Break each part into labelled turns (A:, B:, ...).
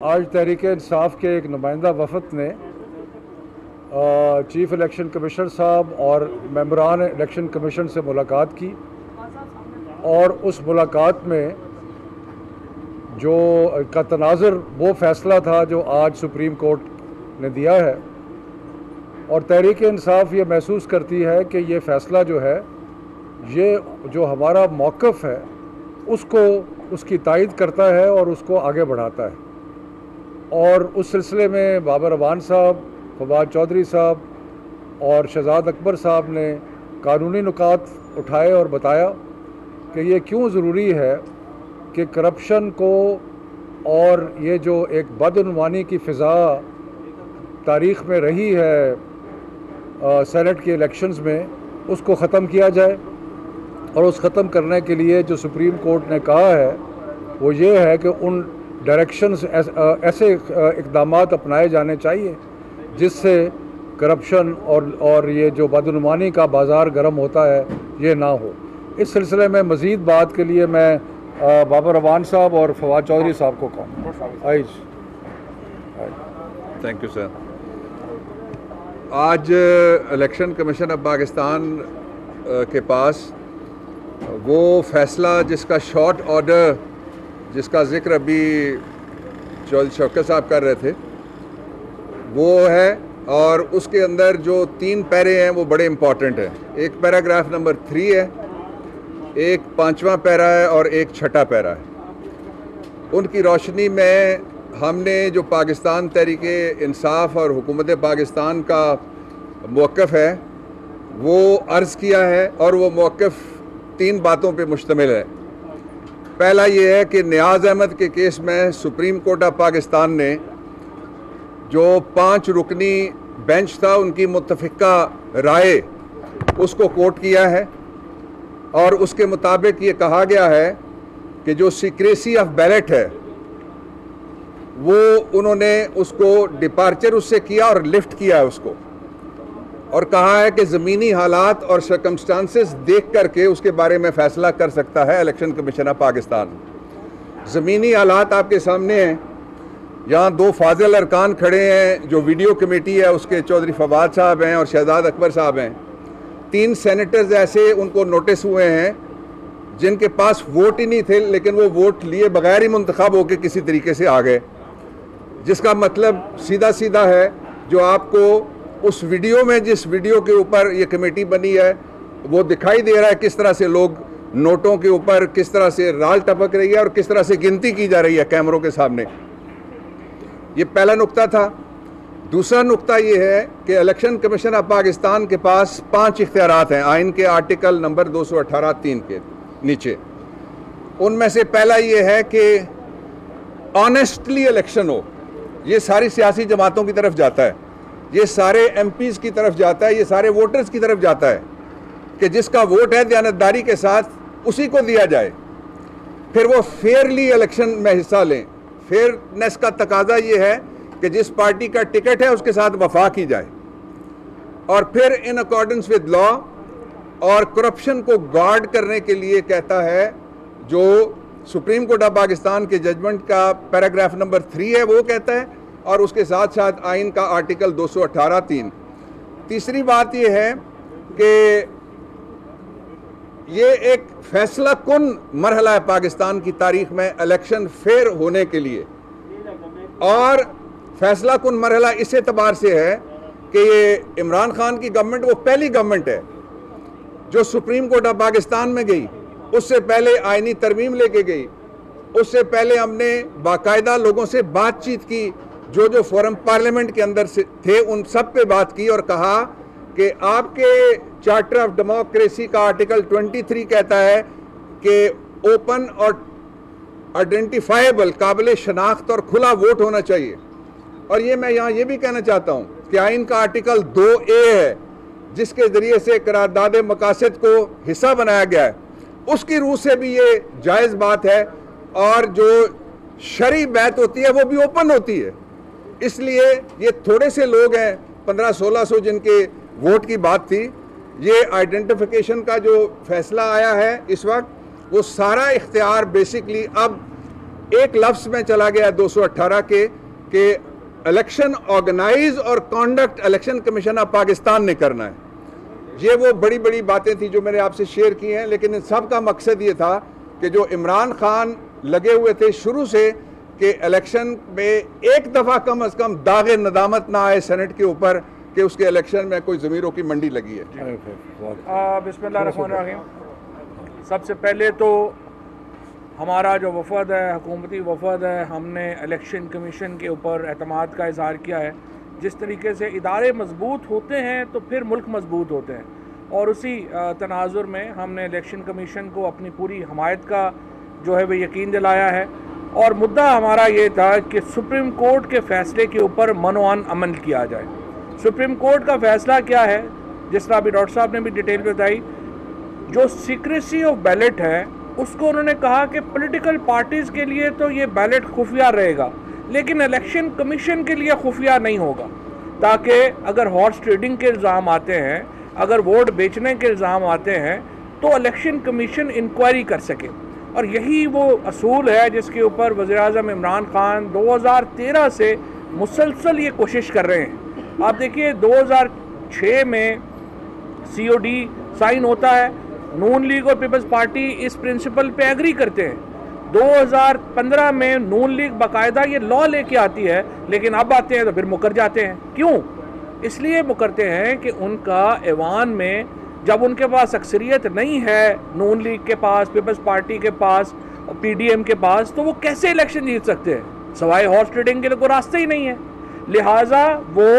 A: आज तहरीक-ए-इंसाफ के एक नुमाइंदा वफ़द ने चीफ़ इलेक्शन कमिश्नर साहब और मेंबरान इलेक्शन कमीशन से मुलाकात की और उस मुलाकात में जो का तनाज़ुर वो फ़ैसला था जो आज सुप्रीम कोर्ट ने दिया है, और तहरीक-ए-इंसाफ ये महसूस करती है कि ये फ़ैसला जो है, ये जो हमारा मौक़िफ़ है उसको उसकी तायद करता है और उसको आगे बढ़ाता है। और उस सिलसिले में बाबर अवान साहब, फवाद चौधरी साहब और शहजाद अकबर साहब ने कानूनी नुकात उठाए और बताया कि ये क्यों ज़रूरी है कि करप्शन को और ये जो एक बदउनवानी की फ़िज़ा तारीख़ में रही है सेनेट के इलेक्शंस में, उसको ख़त्म किया जाए। और उस ख़त्म करने के लिए जो सुप्रीम कोर्ट ने कहा है वो ये है कि उन डायरेक्शंस ऐसे इक़दामात अपनाए जाने चाहिए जिससे करप्शन और ये जो बदउनवानी का बाज़ार गर्म होता है ये ना हो। इस सिलसिले में मज़ीद बात के लिए मैं बाबर अवान साहब और फवाद चौधरी साहब को कहूँ।
B: Thank you sir. आज इलेक्शन कमीशन ऑफ पाकिस्तान के पास वो फ़ैसला जिसका शॉर्ट ऑर्डर जिसका ज़िक्र अभी चौधरी शौकत साहब कर रहे थे वो है, और उसके अंदर जो 3 पैरे हैं वो बड़े इम्पॉर्टेंट हैं। एक पैराग्राफ नंबर 3 है, एक 5वां पैरा है और एक 6ठा पैरा है। उनकी रोशनी में हमने जो पाकिस्तान तहरीक-ए-इंसाफ और हुकूमत पाकिस्तान का मौक़िफ़ है वो अर्ज़ किया है, और वो मौक़िफ़ 3 बातों पे मुश्तमिल है। पहला ये है कि नियाज़ अहमद के केस में सुप्रीम कोर्ट ऑफ पाकिस्तान ने जो 5 रुकनी बेंच था उनकी मुत्तफ़िका राय उसको कोट किया है, और उसके मुताबिक ये कहा गया है कि जो सीक्रेसी ऑफ बैलेट है वो उन्होंने उसको डिपार्चर उससे किया और लिफ्ट किया है उसको, और कहा है कि ज़मीनी हालात और सर्कमस्टांसेस देख करके उसके बारे में फ़ैसला कर सकता है इलेक्शन कमीशन ऑफ पाकिस्तान। ज़मीनी हालात आपके सामने हैं। यहाँ 2 फाजिल अरकान खड़े हैं, जो वीडियो कमेटी है उसके चौधरी फवाद साहब हैं और शहजाद अकबर साहब हैं। 3 सेनेटर्स ऐसे उनको नोटिस हुए हैं जिनके पास वोट ही नहीं थे, लेकिन वो वोट लिए बगैर ही मुंतखब होकर किसी तरीके से आ गए, जिसका मतलब सीधा सीधा है जो आपको उस वीडियो में, जिस वीडियो के ऊपर ये कमेटी बनी है, वो दिखाई दे रहा है किस तरह से लोग नोटों के ऊपर किस तरह से राल टपक रही है और किस तरह से गिनती की जा रही है कैमरों के सामने। ये पहला नुक्ता था। दूसरा नुक्ता ये है कि इलेक्शन कमीशन ऑफ पाकिस्तान के पास 5 इख्तियारात हैं आइन के आर्टिकल नंबर 218(3) के नीचे। उनमें से पहला ये है कि ऑनेस्टली इलेक्शन हो। ये सारी सियासी जमातों की तरफ जाता है, ये सारे एमपीज़ की तरफ जाता है, ये सारे वोटर्स की तरफ जाता है कि जिसका वोट है दयानतदारी के साथ उसी को दिया जाए, फिर वो फेयरली इलेक्शन में हिस्सा लें। फेयरनेस का तकाजा ये है कि जिस पार्टी का टिकट है उसके साथ वफा की जाए, और फिर इन अकॉर्डेंस विद लॉ और करप्शन को गार्ड करने के लिए कहता है जो सुप्रीम कोर्ट ऑफ पाकिस्तान के जजमेंट का पैराग्राफ नंबर 3 है वो कहता है, और उसके साथ साथ आइन का आर्टिकल 218(3). तीसरी बात यह है कि ये एक फैसला कुन मरहला है पाकिस्तान की तारीख में इलेक्शन फेयर होने के लिए, और फैसला कुन मरहला इस एतबार से है कि ये इमरान खान की गवर्नमेंट वो पहली गवर्नमेंट है जो सुप्रीम कोर्ट ऑफ पाकिस्तान में गई। उससे पहले आइनी तरमीम लेके गई, उससे पहले हमने बाकायदा लोगों से बातचीत की, जो फोरम पार्लियामेंट के अंदर से थे उन सब पे बात की, और कहा कि आपके चार्टर ऑफ डेमोक्रेसी का आर्टिकल 23 कहता है कि ओपन और आइडेंटिफाइबल, काबिल शनाख्त और खुला वोट होना चाहिए। और ये मैं यहाँ ये भी कहना चाहता हूँ कि आइन का आर्टिकल 2A है जिसके ज़रिए से करारदाद मकासद को हिस्सा बनाया गया है, उसकी रूह से भी ये जायज़ बात है, और जो शरई बैत होती है वो भी ओपन होती है। इसलिए ये थोड़े से लोग हैं 1500-1600 जिनके वोट की बात थी। ये आइडेंटिफिकेशन का जो फैसला आया है इस वक्त, वो सारा इख्तियार बेसिकली अब एक लफ्ज़ में चला गया 218 के इलेक्शन ऑर्गेनाइज और conduct election commission of Pakistan ने करना है। ये वो बड़ी बड़ी बातें थी जो मैंने आपसे शेयर की हैं, लेकिन इन सब का मकसद ये था कि जो इमरान खान लगे हुए थे शुरू से कि इलेक्शन में एक दफ़ा कम अज़ कम दाग नदामत ना आए सेनेट के ऊपर कि उसके इलेक्शन में कोई ज़मीरों की मंडी लगी है।
C: बिस्मिल्लाहिर्रहमानिर्रहीम। सबसे पहले तो हमारा जो वफद है, हुकूमती वफद है, हमने इलेक्शन कमीशन के ऊपर एतमाद का इज़हार किया है। जिस तरीके से इदारे मजबूत होते हैं तो फिर मुल्क मजबूत होते हैं, और उसी तनाजुर में हमने इलेक्शन कमीशन को अपनी पूरी हमायत का जो है वह यकीन दिलाया है। और मुद्दा हमारा ये था कि सुप्रीम कोर्ट के फ़ैसले के ऊपर मनोअन अमल किया जाए। सुप्रीम कोर्ट का फ़ैसला क्या है, जिस तरह अभी डॉक्टर साहब ने भी डिटेल बताई, जो सीक्रेसी ऑफ बैलेट है उसको उन्होंने कहा कि पॉलिटिकल पार्टीज़ के लिए तो ये बैलेट खुफिया रहेगा, लेकिन इलेक्शन कमीशन के लिए खुफिया नहीं होगा, ताकि अगर हॉर्स ट्रेडिंग के इल्ज़ाम आते हैं, अगर वोट बेचने के इल्ज़ाम आते हैं तो इलेक्शन कमीशन इंक्वायरी कर सके। और यही वो असूल है जिसके ऊपर वज़ीर-ए-आज़म इमरान खान 2013 से मुसलसल ये कोशिश कर रहे हैं। आप देखिए 2006 में COD साइन होता है, नून लीग और पीपल्स पार्टी इस प्रिंसिपल पे एग्री करते हैं। 2015 में नून लीग बाकायदा ये लॉ लेके आती है, लेकिन अब आते हैं तो फिर मुकर जाते हैं। क्यों? इसलिए मुकरते हैं कि उनका ऐवान में जब उनके पास अक्सरियत नहीं है, नून लीग के पास, पीपल्स पार्टी के पास और PDM के पास, तो वो कैसे इलेक्शन जीत सकते हैं? सवाए हॉर्स ट्रेडिंग के लिए कोई रास्ता ही नहीं है। लिहाजा वो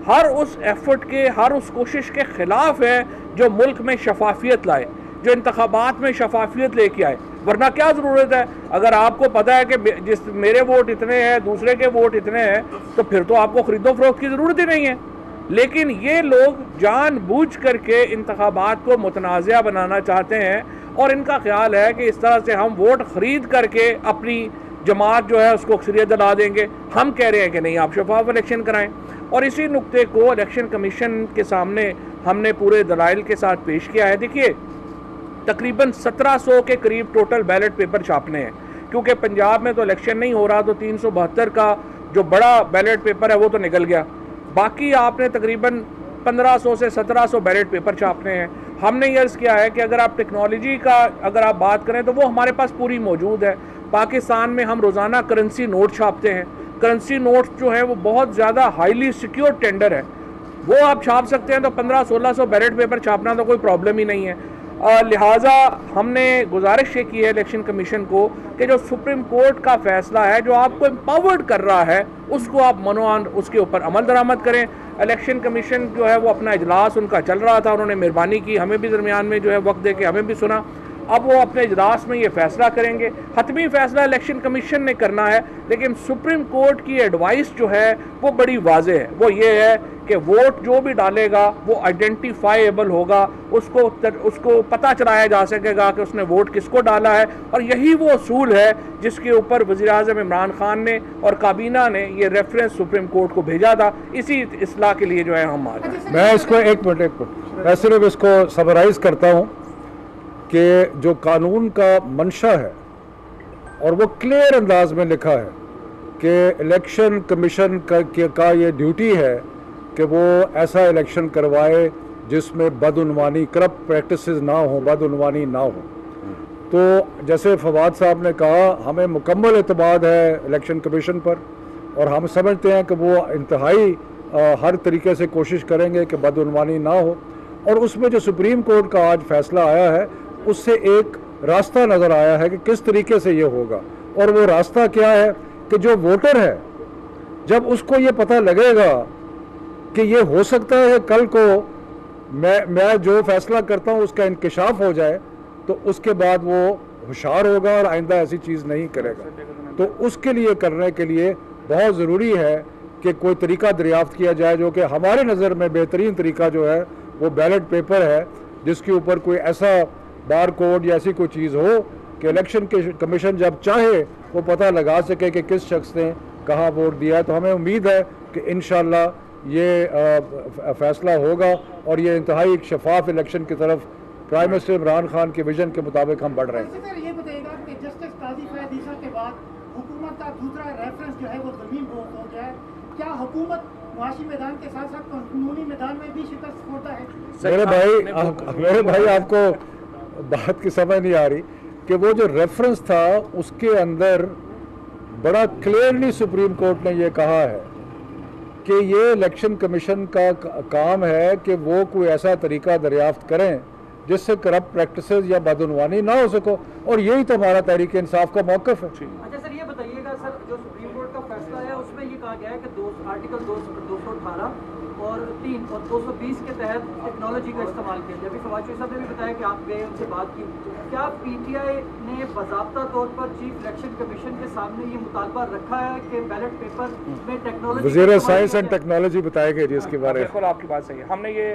C: हर उस एफर्ट के, हर उस कोशिश के ख़िलाफ़ है जो मुल्क में शफाफियत लाए, जो इंतखाबात में शफाफियत लेके आए। वरना क्या ज़रूरत है? अगर आपको पता है कि जिस मेरे वोट इतने हैं, दूसरे के वोट इतने हैं, तो फिर तो आपको ख़रीदो फरोख्त की ज़रूरत ही नहीं है। लेकिन ये लोग जानबूझ करके इंतखाबात को मुतनाज़ा बनाना चाहते हैं, और इनका ख्याल है कि इस तरह से हम वोट ख़रीद करके अपनी जमात जो है उसको अक्सरियत दिला देंगे। हम कह रहे हैं कि नहीं, आप शफाफ इलेक्शन कराएं। और इसी नुक्ते को इलेक्शन कमीशन के सामने हमने पूरे दलाइल के साथ पेश किया है। देखिए, तकरीबन 1700 के करीब टोटल बैलेट पेपर छापने हैं, क्योंकि पंजाब में तो इलेक्शन नहीं हो रहा, तो 372 का जो बड़ा बैलेट पेपर है वो तो निकल गया। बाकी आपने तकरीबन 1500 से 1700 बैलेट पेपर छापने हैं। हमने ये अर्ज़ किया है कि अगर आप टेक्नोलॉजी का अगर आप बात करें तो वो हमारे पास पूरी मौजूद है। पाकिस्तान में हम रोज़ाना करेंसी नोट छापते हैं। करेंसी नोट जो है वो बहुत ज़्यादा हाईली सिक्योर टेंडर है, वो आप छाप सकते हैं। तो 1500-1600 बैलेट पेपर छापना तो कोई प्रॉब्लम ही नहीं है। लिहाजा हमने गुजारिश ये की है इलेक्शन कमीशन को कि जो सुप्रीम कोर्ट का फैसला है, जो आपको एम्पावर्ड कर रहा है, उसको आप मनोआन उसके ऊपर अमल दरामद करें। इलेक्शन कमीशन जो है वो अपना इजलास उनका चल रहा था, उन्होंने मेहरबानी की, हमें भी दरमियान में जो है वक्त दे के हमें भी सुना। अब वो अपने इजलास में ये फैसला करेंगे। हतमी फैसला इलेक्शन कमीशन ने करना है, लेकिन सुप्रीम कोर्ट की एडवाइस जो है वो बड़ी वाज़ेह है। वो ये है कि वोट जो भी डालेगा वो आइडेंटिफाइबल होगा, उसको पता चलाया जा सकेगा कि उसने वोट किसको डाला है। और यही वो असूल है जिसके ऊपर वज़ीर-ए-आज़म इमरान खान ने और काबीना ने ये रेफरेंस सुप्रीम कोर्ट को भेजा था। इसी इस्लाह के लिए जो है हम आ जाए।
A: मैं इसको एक मिनट मैं सिर्फ इसको समराइज़ करता हूँ कि जो कानून का मंशा है और वो क्लियर अंदाज में लिखा है कि इलेक्शन कमीशन का ये ड्यूटी है कि वो ऐसा इलेक्शन करवाए जिसमें बदउनवानी, करप्ट प्रैक्टिसेस ना हो, बदउनवानी ना हो। तो जैसे फवाद साहब ने कहा, हमें मुकम्मल एतमाद है इलेक्शन कमीशन पर, और हम समझते हैं कि वो इंतहाई हर तरीके से कोशिश करेंगे कि बदउनवानी ना हो। और उसमें जो सुप्रीम कोर्ट का आज फैसला आया है उससे एक रास्ता नज़र आया है कि किस तरीके से ये होगा। और वो रास्ता क्या है कि जो वोटर है, जब उसको ये पता लगेगा कि ये हो सकता है कल को मैं जो फैसला करता हूँ उसका इंकशाफ हो जाए, तो उसके बाद वो होशियार होगा और आइंदा ऐसी चीज़ नहीं करेगा। तो उसके लिए करने के लिए बहुत ज़रूरी है कि कोई तरीका दरियाफ्त किया जाए जो कि हमारे नज़र में बेहतरीन तरीका जो है वो बैलेट पेपर है, जिसके ऊपर कोई ऐसा बार कोड या ऐसी कोई चीज़ हो कि इलेक्शन कमीशन जब चाहे वो पता लगा सके कि किस शख्स ने कहाँ वोट दिया है। तो हमें उम्मीद है कि इंशाअल्लाह ये फैसला होगा और ये इंतहाई एक शफाफ इलेक्शन की तरफ प्राइम मिनिस्टर इमरान खान के विजन के मुताबिक हम बढ़ रहे हैं।
D: सर, ये बताइएगा कि जस्टिस काजी फैज़ ईसा के बाद का दूसरा रेफरेंस जो है वो ज़मीन बोर्ड हो गया है। क्या हुकूमत मुआशी मैदान के साथ साथ कानूनी मैदान में भी शिकस्त खोता है?
A: मेरे भाई आपको बात की समझ नहीं आ रही कि वो जो रेफरेंस था उसके अंदर बड़ा क्लियरली सुप्रीम कोर्ट ने ये कहा है कि ये इलेक्शन कमीशन का काम है कि वो कोई ऐसा तरीका दरियाफ्त करें जिससे करप्ट प्रैक्टिसेस या बदउनवानी ना हो सको, और यही तो हमारा तहरीक इंसाफ का मौक़िफ़ है।
E: अच्छा सर, ये बताइएगा सर, जो सुप्रीम कोर्ट का फैसला है उसमें ये कहा गया है कि आर्टिकल 218 और 3 और 220 के तहत टेक्नोलॉजी का इस्तेमाल किया जाए। अभी फवाद चौधरी साहब ने भी बताया कि आप गए उनसे बात की। क्या पीटीआई ने बाज़ाब्ता तौर पर चीफ इलेक्शन कमीशन के सामने ये मुतालबा रखा है कि बैलेट पेपर में टेक्नोलॉजी,
A: वज़ीर साइंस एंड टेक्नोलॉजी बताएंगे जी इसके बारे में?
C: बिल्कुल आपकी बात सही है। हमने ये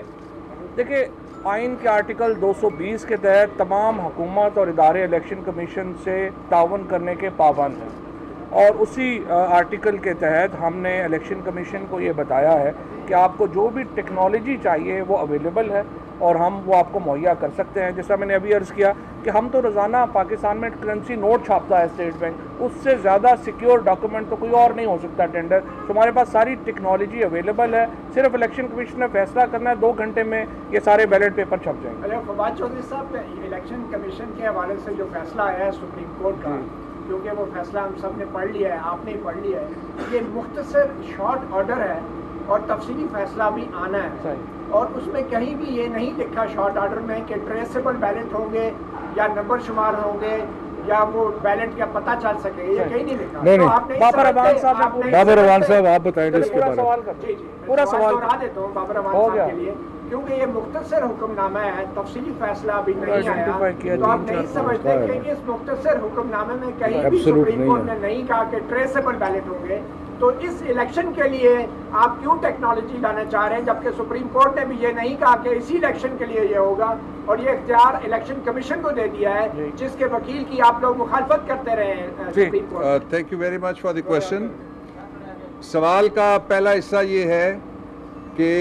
C: देखिए आइन के आर्टिकल 220 के तहत तमाम हुकूमत और इदारे इलेक्शन कमीशन से तावन करने के पाबंद हैं, और उसी आर्टिकल के तहत हमने इलेक्शन कमीशन को ये बताया है कि आपको जो भी टेक्नोलॉजी चाहिए वो अवेलेबल है और हम वो आपको मुहैया कर सकते हैं। जैसा मैंने अभी अर्ज़ किया कि हम तो रोज़ाना पाकिस्तान में करेंसी नोट छापता है स्टेट बैंक, उससे ज़्यादा सिक्योर डॉक्यूमेंट तो कोई और नहीं हो सकता टेंडर। तो हमारे पास सारी टेक्नोलॉजी अवेलेबल है, सिर्फ इलेक्शन कमीशन ने फैसला करना है, 2 घंटे में ये सारे बैलेट पेपर छप जाएंगे।
F: अच्छा फवाद चौधरी साहब, इलेक्शन कमीशन के हवाले से जो फैसला आया है सुप्रीम कोर्ट का, क्योंकि वो फैसला हम सब ने पढ़ लिया है, आपने ही पढ़ लिया है, ये मुख्तसर शॉर्ट ऑर्डर है और तफसीली फैसला भी आना है, और उसमें कहीं भी ये नहीं लिखा शॉर्ट ऑर्डर में कि ट्रेसेबल बैलेट होंगे या नंबर शुमार होंगे या वो बैलेट का पता चल सके, ये कहीं नहीं लिखा।
A: नहीं,
F: तो
A: नहीं।
F: आपने
A: बाबर रवान साहब आप बताएंगे इसके बारे में?
F: जी
C: पूरा सवाल
F: दोहरा देता हूँ बाबर रवान साहब के लिए, क्योंकि ये मुख्तसर हुक्मनामा है, तफसीली फैसला अभी नहीं आया, तो आप नहीं समझते कि इस मुख्तसर हुक्मनामे में कहीं भी सुप्रीम कोर्ट ने नहीं कहा कि ट्रेसेबल बैलेट होंगे। तो इस इलेक्शन के लिए आप क्यों टेक्नोलॉजी लाना चाह रहे हैं, जबकि सुप्रीम कोर्ट ने भी ये नहीं कहा कि इसी इलेक्शन के लिए ये होगा, और ये इख्तियार इलेक्शन कमीशन को दे दिया है, जिसके वकील की आप लोग मुखालफत करते रहे हैं supreme court.
B: Thank you very much for the question. सवाल का पहला हिस्सा ये है कि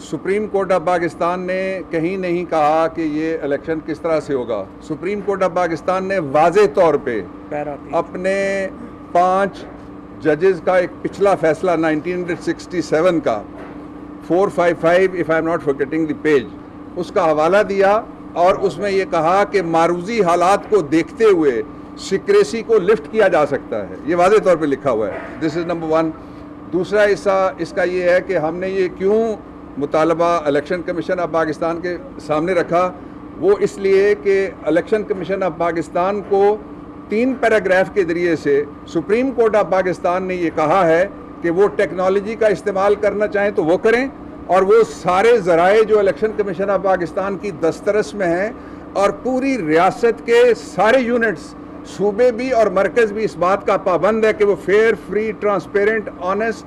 B: सुप्रीम कोर्ट ऑफ पाकिस्तान ने कहीं नहीं कहा कि ये इलेक्शन किस तरह से होगा। सुप्रीम कोर्ट ऑफ पाकिस्तान ने वाज़े तौर पे अपने 5 जजेस का एक पिछला फैसला 1967 का 455, if I am not forgetting the page, उसका हवाला दिया और उसमें ये कहा कि मारूजी हालात को देखते हुए सिक्रेसी को लिफ्ट किया जा सकता है। ये वाज़े तौर पे लिखा हुआ है। This is number 1। दूसरा हिस्सा इसका ये है कि हमने ये क्यों मुतालबा इलेक्शन कमीशन ऑफ पाकिस्तान के सामने रखा, वो इसलिए कि इलेक्शन कमीशन ऑफ पाकिस्तान को 3 पैराग्राफ के ज़रिए से सुप्रीम कोर्ट ऑफ पाकिस्तान ने ये कहा है कि वो टेक्नोलॉजी का इस्तेमाल करना चाहें तो वो करें, और वो सारे ज़राए जो इलेक्शन कमीशन ऑफ पाकिस्तान की दस्तरस में हैं और पूरी रियासत के सारे यूनिट्स, सूबे भी और मरकज़ भी इस बात का पाबंद है कि वो फेयर, फ्री, ट्रांसपेरेंट, ऑनेस्ट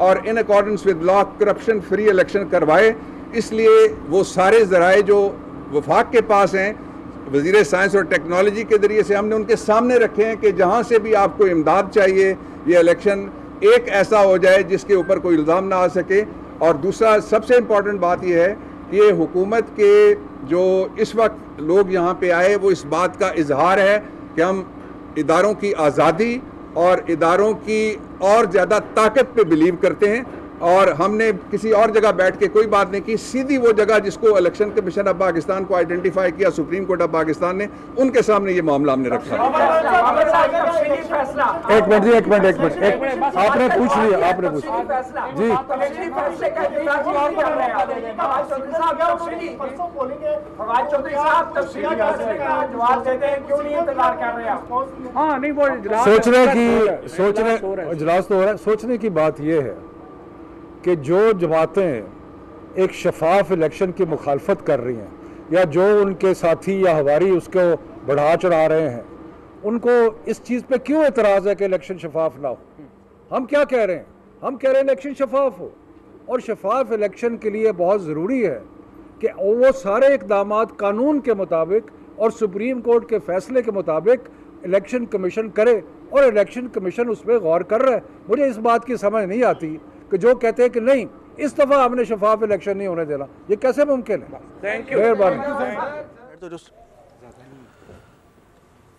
B: और in accordance with law corruption free election करवाए। इसलिए वो सारे ज़राए जो वफाक के पास हैं वज़ीर साइंस और टेक्नोलॉजी के ज़रिए से हमने उनके सामने रखे हैं कि जहाँ से भी आपको इमदाद चाहिए, ये इलेक्शन एक ऐसा हो जाए जिसके ऊपर कोई इल्ज़ाम ना आ सके। और दूसरा सबसे इम्पॉर्टेंट बात यह है कि ये हुकूमत के जो इस वक्त लोग यहाँ पे आए वो इस बात का इजहार है कि हम इदारों की आज़ादी और इदारों की और ज़्यादा ताकत पे बिलीव करते हैं, और हमने किसी और जगह बैठ के कोई बात नहीं की। सीधी वो जगह जिसको इलेक्शन कमीशन ऑफ पाकिस्तान को आइडेंटिफाई किया सुप्रीम कोर्ट ऑफ पाकिस्तान ने, उनके सामने ये मामला हमने रखा।
A: एक मिनट आपने पूछ लिया, आपने पूछ जी।
C: हाँ नहीं, वो
A: इजलास तो हो रहा है। सोचने की बात यह है कि जो जमातें एक शफाफ इलेक्शन की मुखालफत कर रही हैं, या जो उनके साथी या हवारी उसको बढ़ा चढ़ा रहे हैं, उनको इस चीज़ पे क्यों एतराज़ है कि इलेक्शन शफाफ ना हो? हम क्या कह रहे हैं? हम कह रहे हैं इलेक्शन शफाफ हो, और शफाफ इलेक्शन के लिए बहुत ज़रूरी है कि वो सारे इक़दाम कानून के मुताबिक और सुप्रीम कोर्ट के फैसले के मुताबिक इलेक्शन कमीशन करे, और इलेक्शन कमीशन उस पर गौर कर रहा है। मुझे इस बात की समझ नहीं आती कि जो कहते हैं कि नहीं इस दफ़ा हमने शफाफ इलेक्शन नहीं होने देना, ये कैसे मुमकिन है?
C: Thank you.
A: मेहरबानी।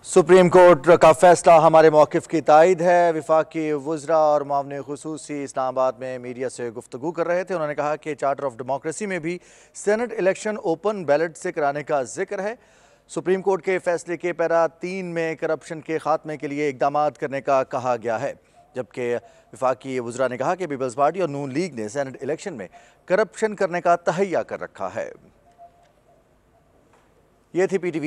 G: सुप्रीम कोर्ट का फैसला हमारे मौक़िफ़ की तायद है। वफाकी वज़रा और मामले ख़ुसूसी इस्लामाबाद में मीडिया से गुफ्तगू कर रहे थे। उन्होंने कहा कि चार्टर ऑफ डेमोक्रेसी में भी सेनेट इलेक्शन ओपन बैलेट से कराने का जिक्र है। सुप्रीम कोर्ट के फैसले के पैरा 3 में करप्शन के खात्मे के लिए इक़दाम करने का कहा गया है, जबकि वफाकी वज़रा ने कहा कि पीपल्स पार्टी और नून लीग ने सेनेट इलेक्शन में करप्शन करने का तहैया कर रखा है। ये थी PTV